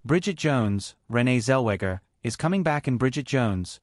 Bridget Jones, Renee Zellweger, is coming back in Bridget Jones.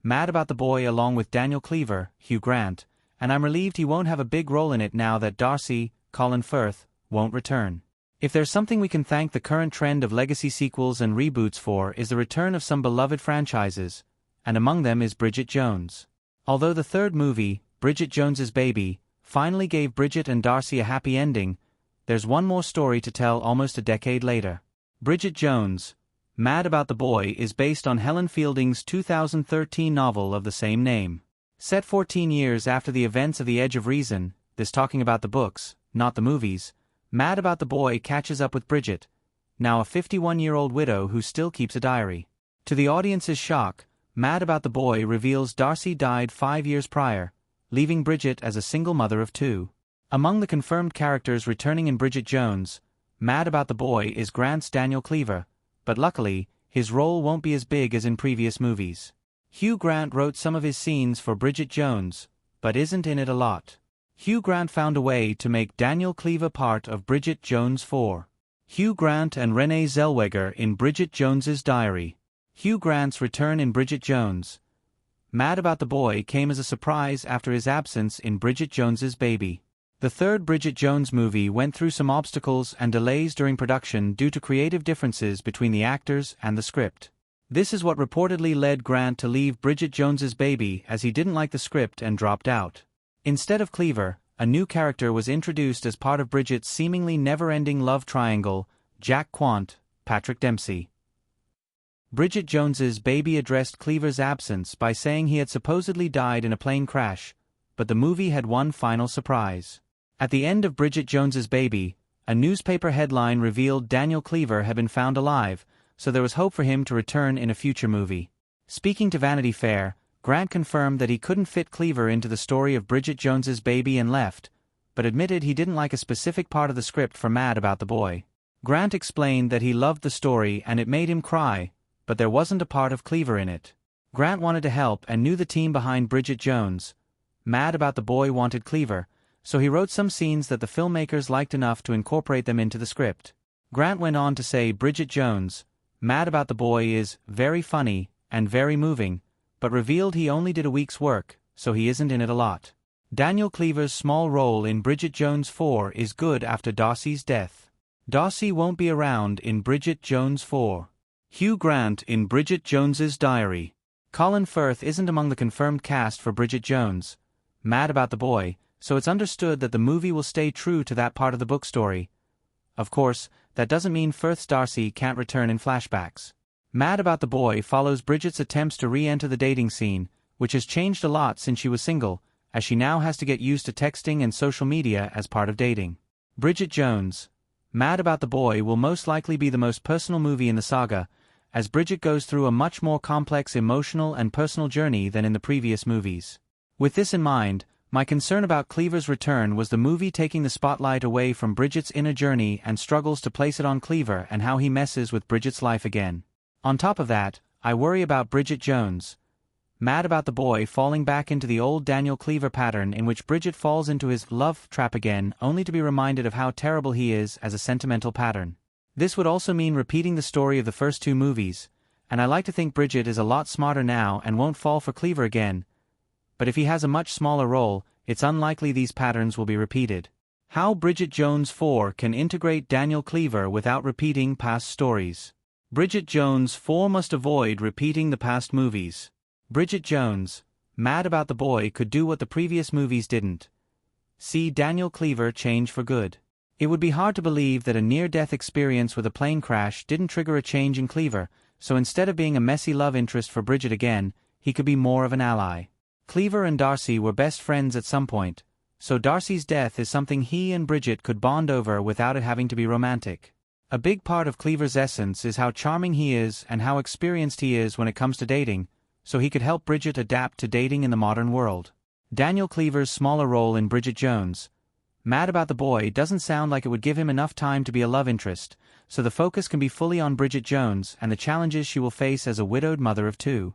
Mad about the boy along with Daniel Cleaver, Hugh Grant, and I'm relieved he won't have a big role in it now that Darcy, Colin Firth, won't return. If there's something we can thank the current trend of legacy sequels and reboots for is the return of some beloved franchises, and among them is Bridget Jones. Although the third movie, Bridget Jones's Baby, finally gave Bridget and Darcy a happy ending, there's one more story to tell almost a decade later. Bridget Jones, Mad About the Boy is based on Helen Fielding's 2013 novel of the same name. Set 14 years after the events of The Edge of Reason, this talking about the books, not the movies, Mad About the Boy catches up with Bridget, now a 51-year-old widow who still keeps a diary. To the audience's shock, Mad About the Boy reveals Darcy died 5 years prior, leaving Bridget as a single mother of 2. Among the confirmed characters returning in Bridget Jones, Mad About the Boy is Grant's Daniel Cleaver, but luckily, his role won't be as big as in previous movies. Hugh Grant wrote some of his scenes for Bridget Jones, but isn't in it a lot. Hugh Grant found a way to make Daniel Cleaver part of Bridget Jones 4. Hugh Grant and Renee Zellweger in Bridget Jones's Diary. Hugh Grant's return in Bridget Jones. Mad About the Boy came as a surprise after his absence in Bridget Jones's Baby. The third Bridget Jones movie went through some obstacles and delays during production due to creative differences between the actors and the script. This is what reportedly led Grant to leave Bridget Jones's Baby as he didn't like the script and dropped out. Instead of Cleaver, a new character was introduced as part of Bridget's seemingly never-ending love triangle, Jack Quant, Patrick Dempsey. Bridget Jones's Baby addressed Cleaver's absence by saying he had supposedly died in a plane crash, but the movie had one final surprise. At the end of Bridget Jones's Baby, a newspaper headline revealed Daniel Cleaver had been found alive, so there was hope for him to return in a future movie. Speaking to Vanity Fair, Grant confirmed that he couldn't fit Cleaver into the story of Bridget Jones's Baby and left, but admitted he didn't like a specific part of the script for Mad About the Boy. Grant explained that he loved the story and it made him cry, but there wasn't a part of Cleaver in it. Grant wanted to help and knew the team behind Bridget Jones. Mad About the Boy wanted Cleaver, so he wrote some scenes that the filmmakers liked enough to incorporate them into the script. Grant went on to say Bridget Jones, Mad About the Boy is very funny and very moving, but revealed he only did a week's work, so he isn't in it a lot. Daniel Cleaver's small role in Bridget Jones 4 is good after Darcy's death. Darcy won't be around in Bridget Jones 4. Hugh Grant in Bridget Jones's Diary. Colin Firth isn't among the confirmed cast for Bridget Jones, Mad About the Boy, so it's understood that the movie will stay true to that part of the book story. Of course, that doesn't mean Firth's Darcy can't return in flashbacks. Mad About the Boy follows Bridget's attempts to re-enter the dating scene, which has changed a lot since she was single, as she now has to get used to texting and social media as part of dating. Bridget Jones, Mad About the Boy will most likely be the most personal movie in the saga, as Bridget goes through a much more complex emotional and personal journey than in the previous movies. With this in mind, my concern about Cleaver's return was the movie taking the spotlight away from Bridget's inner journey and struggles to place it on Cleaver and how he messes with Bridget's life again. On top of that, I worry about Bridget Jones, Mad About the Boy falling back into the old Daniel Cleaver pattern in which Bridget falls into his love trap again only to be reminded of how terrible he is as a sentimental pattern. This would also mean repeating the story of the first 2 movies, and I like to think Bridget is a lot smarter now and won't fall for Cleaver again, but if he has a much smaller role, it's unlikely these patterns will be repeated. How Bridget Jones 4 can integrate Daniel Cleaver without repeating past stories. Bridget Jones 4 must avoid repeating the past movies. Bridget Jones, Mad About the Boy could do what the previous movies didn't. See Daniel Cleaver change for good. It would be hard to believe that a near-death experience with a plane crash didn't trigger a change in Cleaver, so instead of being a messy love interest for Bridget again, he could be more of an ally. Cleaver and Darcy were best friends at some point, so Darcy's death is something he and Bridget could bond over without it having to be romantic. A big part of Cleaver's essence is how charming he is and how experienced he is when it comes to dating, so he could help Bridget adapt to dating in the modern world. Daniel Cleaver's smaller role in Bridget Jones, Mad About the Boy doesn't sound like it would give him enough time to be a love interest, so the focus can be fully on Bridget Jones and the challenges she will face as a widowed mother of 2.